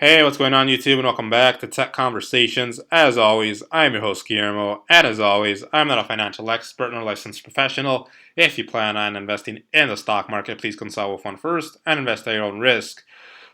Hey, what's going on YouTube, and welcome back to Tech Conversations. As always, I'm your host Guillermo, and as always, I'm not a financial expert nor licensed professional. If you plan on investing in the stock market, please consult with one first and invest at your own risk.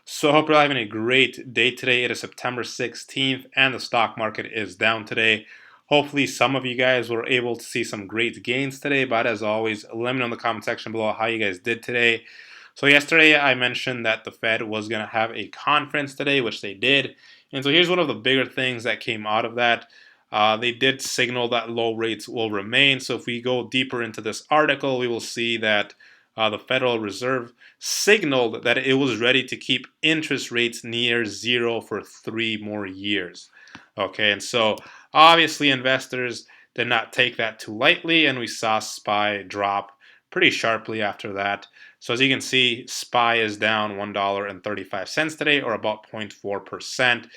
So I hope you're having a great day today. It is September 16th, and the stock market is down today. Hopefully some of you guys were able to see some great gains today, but as always, let me know in the comment section below how you guys did today. So yesterday I mentioned that the Fed was going to have a conference today, which they did. And so here's one of the bigger things that came out of that. They did signal that low rates will remain. So if we go deeper into this article, we will see that the Federal Reserve signaled that it was ready to keep interest rates near zero for 3 more years. Okay, and so obviously investors did not take that too lightly, and we saw SPY drop pretty sharply after that. So as you can see, SPY is down $1.35 today, or about 0.4%.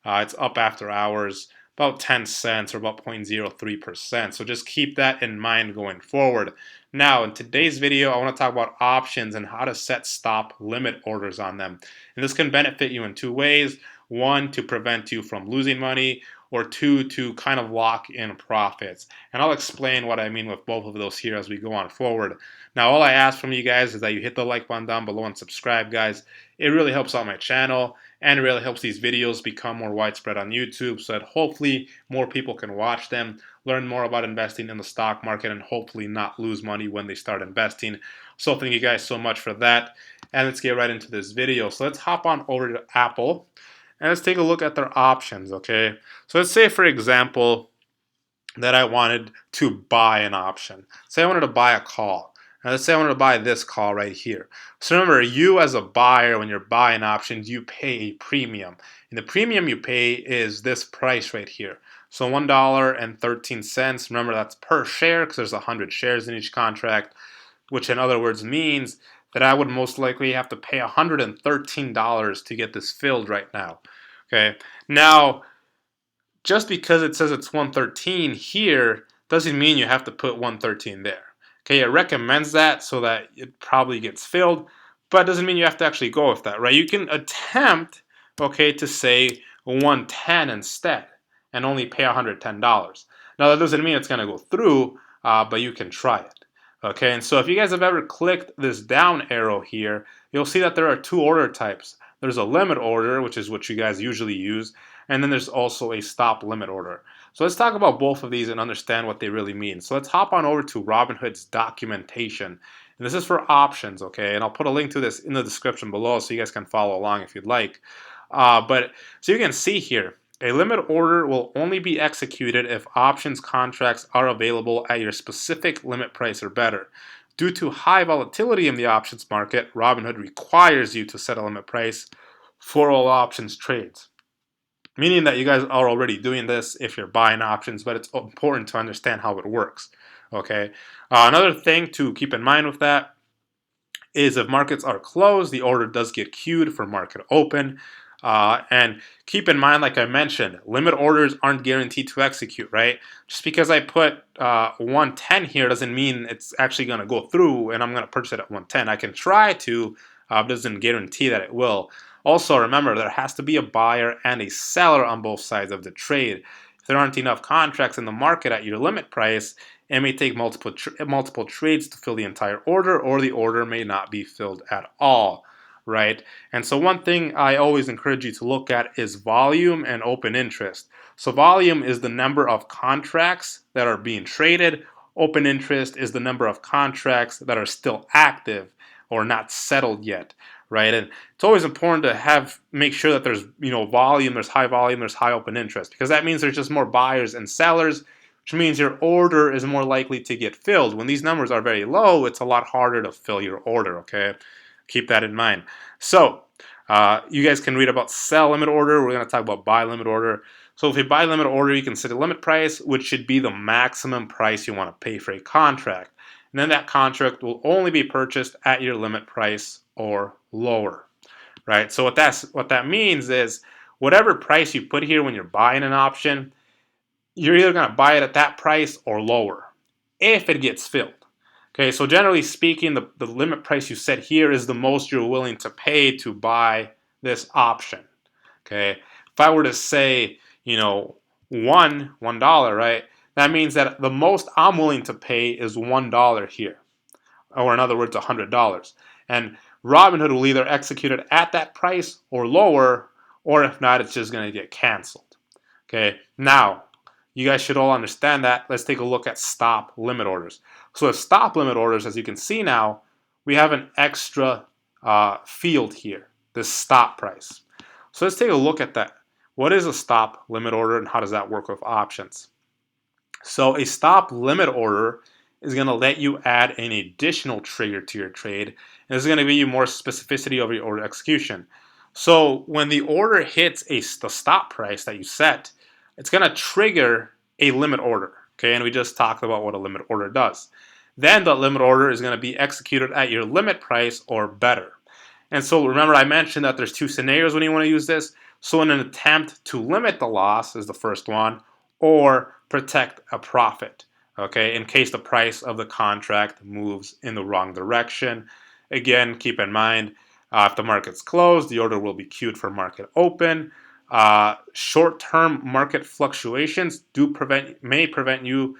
It's up after hours about 10 cents, or about 0.03%. So just keep that in mind going forward. Now, in today's video, I want to talk about options and how to set stop limit orders on them. And this can benefit you in two ways. One, to prevent you from losing money, or two, to kind of lock in profits. And I'll explain what I mean with both of those here as we go on forward. Now, all I ask from you guys is that you hit the like button down below and subscribe, guys. It really helps out my channel, and it really helps these videos become more widespread on YouTube so that hopefully more people can watch them, learn more about investing in the stock market, and hopefully not lose money when they start investing. So thank you guys so much for that. And let's get right into this video. So let's hop on over to Apple. And let's take a look at their options, okay? So let's say, for example, that I wanted to buy an option. Say I wanted to buy a call. Now let's say I wanted to buy this call right here. So remember, you as a buyer, when you're buying options, you pay a premium. And the premium you pay is this price right here. So $1.13. Remember, that's per share because there's 100 shares in each contract, which in other words means that I would most likely have to pay $113 to get this filled right now. Okay. Now, just because it says it's 113 here doesn't mean you have to put 113 there. Okay, it recommends that so that it probably gets filled, but it doesn't mean you have to actually go with that, right? You can attempt, okay, to say 110 instead and only pay $110. Now, that doesn't mean it's going to go through, but you can try it. Okay, and so if you guys have ever clicked this down arrow here, you'll see that there are two order types. There's a limit order, which is what you guys usually use, and then there's also a stop limit order. So let's talk about both of these and understand what they really mean. So let's hop on over to Robinhood's documentation. And this is for options, okay? And I'll put a link to this in the description below so you guys can follow along if you'd like. But so you can see here, a limit order will only be executed if options contracts are available at your specific limit price or better. Due to high volatility in the options market, Robinhood requires you to set a limit price for all options trades. Meaning that you guys are already doing this if you're buying options, but it's important to understand how it works. Okay. Another thing to keep in mind with that is if markets are closed, the order does get queued for market open. And keep in mind, like I mentioned, limit orders aren't guaranteed to execute, right? Just because I put 110 here doesn't mean it's actually going to go through and I'm going to purchase it at 110. I can try to, doesn't guarantee that it will. Also, remember, there has to be a buyer and a seller on both sides of the trade. If there aren't enough contracts in the market at your limit price, it may take multiple trades to fill the entire order, or the order may not be filled at all, right? And so one thing I always encourage you to look at is volume and open interest. So volume is the number of contracts that are being traded. Open interest is the number of contracts that are still active or not settled yet, right? And it's always important to make sure that there's volume, there's high open interest, because that means there's just more buyers and sellers, which means your order is more likely to get filled. When these numbers are very low, it's a lot harder to fill your order, okay? Keep that in mind. So you guys can read about sell limit order. We're going to talk about buy limit order. So if you buy limit order, you can set a limit price, which should be the maximum price you want to pay for a contract. And then that contract will only be purchased at your limit price or lower, right? So what that means is whatever price you put here when you're buying an option, you're either going to buy it at that price or lower if it gets filled. Okay, so generally speaking, the limit price you set here is the most you're willing to pay to buy this option. Okay, if I were to say, $1, right? That means that the most I'm willing to pay is $1 here, or in other words, $100. And Robinhood will either execute it at that price or lower, or if not, it's just going to get canceled. Okay, now you guys should all understand that. Let's take a look at stop limit orders. So with stop limit orders, as you can see now, we have an extra field here, this stop price. So let's take a look at that. What is a stop limit order and how does that work with options? So a stop limit order is going to let you add an additional trigger to your trade, and it's going to give you more specificity over your order execution. So when the order hits the stop price that you set, it's going to trigger a limit order. Okay, and we just talked about what a limit order does. Then the limit order is going to be executed at your limit price or better. And so remember I mentioned that there's two scenarios when you want to use this. So in an attempt to limit the loss is the first one, or protect a profit, okay, in case the price of the contract moves in the wrong direction. Again, keep in mind, if the market's closed, the order will be queued for market open. Short-term market fluctuations may prevent your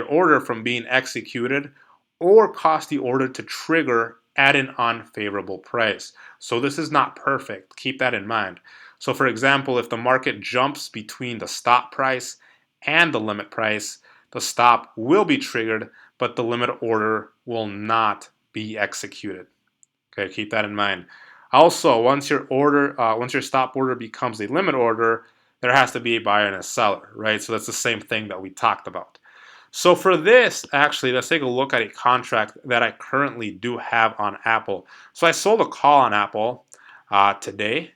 order from being executed or cause the order to trigger at an unfavorable price. So this is not perfect. Keep that in mind. So for example, if the market jumps between the stop price and the limit price, the stop will be triggered, but the limit order will not be executed. Okay, keep that in mind. Also, once your stop order becomes a limit order, there has to be a buyer and a seller, right? So that's the same thing that we talked about. So for this, actually, let's take a look at a contract that I currently do have on Apple. So I sold a call on Apple today,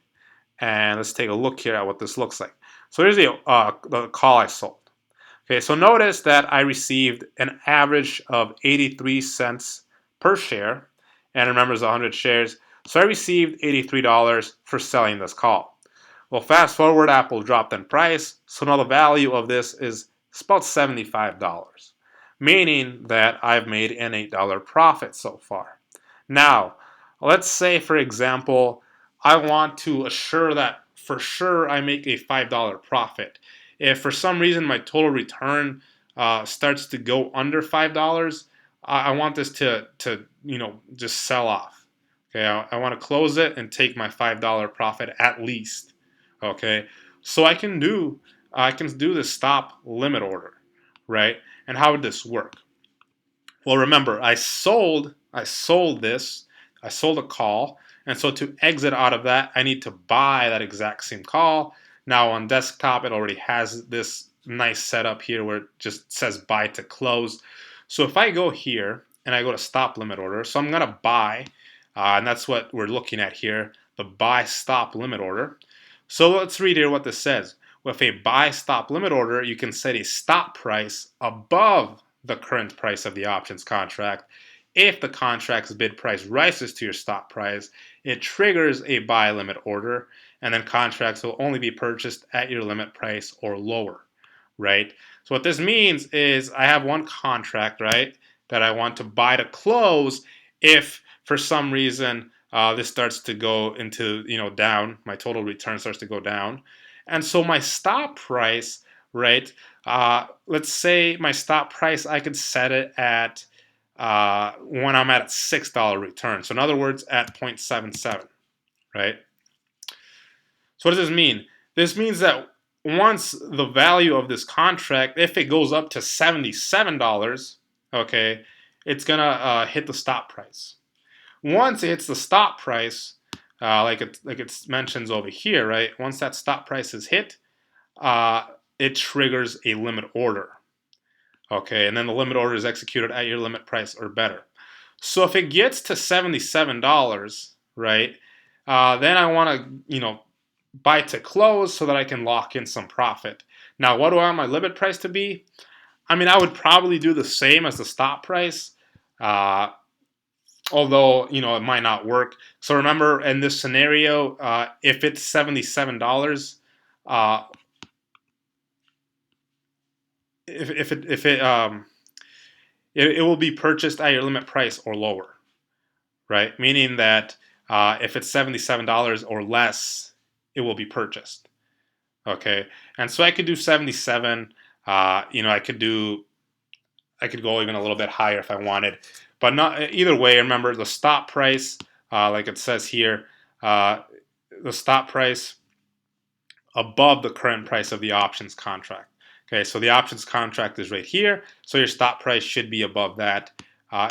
and let's take a look here at what this looks like. So here's the call I sold. Okay, so notice that I received an average of 83 cents per share, and remember it's 100 shares. So I received $83 for selling this call. Well, fast forward, Apple dropped in price, so now the value of this is about $75, meaning that I've made an $8 profit so far. Now, let's say, for example, I want to assure that for sure I make a $5 profit. If for some reason my total return starts to go under $5, I want this to just sell off. Okay, I want to close it and take my $5 profit at least. Okay, so I can do the stop limit order, right? And how would this work? Well, remember, I sold this. I sold a call. And so to exit out of that, I need to buy that exact same call. Now on desktop, it already has this nice setup here where it just says buy to close. So if I go here and I go to stop limit order, so I'm going to buy, and that's what we're looking at here, the buy stop limit order. So let's read here what this says. With a buy stop limit order, you can set a stop price above the current price of the options contract. If the contract's bid price rises to your stop price, it triggers a buy limit order, and then contracts will only be purchased at your limit price or lower, right? So what this means is I have one contract, right, that I want to buy to close. If for some reason this starts to go into, down, my total return starts to go down. And so my stop price, right, let's say my stop price, I could set it at when I'm at a $6 return. So in other words, at 0.77, right? So what does this mean? This means that once the value of this contract, if it goes up to $77, okay, it's gonna hit the stop price. Once it hits the stop price, like it mentions over here, right? Once that stop price is hit, it triggers a limit order. Okay, and then the limit order is executed at your limit price or better. So if it gets to $77, right, then I want to, buy to close so that I can lock in some profit. Now, what do I want my limit price to be? I mean, I would probably do the same as the stop price, although, it might not work. So remember, in this scenario, if it's $77, it will be purchased at your limit price or lower, right? Meaning that if it's $77 or less, it will be purchased. Okay, and so I could do 77. I could go even a little bit higher if I wanted, but not either way. Remember the stop price, like it says here, uh, the stop price above the current price of the options contract. Okay, so the options contract is right here, so your stop price should be above that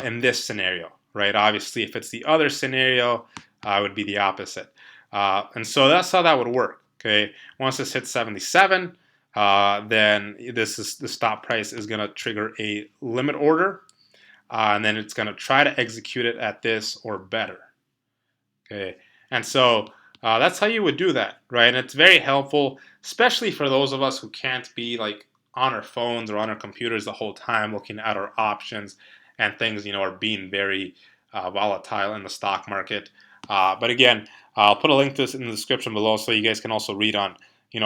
in this scenario, right? Obviously, if it's the other scenario, it would be the opposite. And so that's how that would work. Okay, once this hits 77, then the stop price is going to trigger a limit order, and then it's going to try to execute it at this or better. Okay, and so that's how you would do that, right? And it's very helpful, especially for those of us who can't be like on our phones or on our computers the whole time looking at our options and things, are being very volatile in the stock market. But again, I'll put a link to this in the description below so you guys can also read on,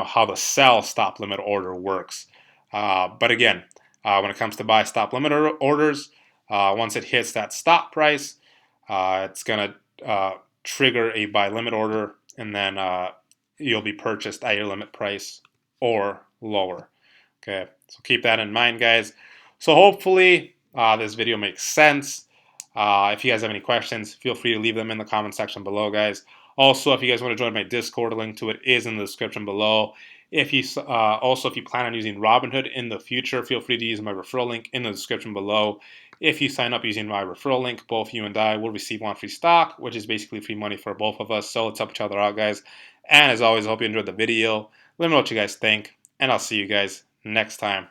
how the sell stop limit order works. But again, when it comes to buy stop limit orders, once it hits that stop price, it's going to trigger a buy limit order, and then you'll be purchased at your limit price or lower. Okay, so keep that in mind, guys. So hopefully this video makes sense. If you guys have any questions, feel free to leave them in the comment section below, guys. Also, if you guys want to join my Discord, a link to it is in the description below. If you plan on using Robinhood in the future, feel free to use my referral link in the description below. If you sign up using my referral link, both you and I will receive one free stock, which is basically free money for both of us. So let's help each other out, guys. And as always, I hope you enjoyed the video. Let me know what you guys think, and I'll see you guys next time.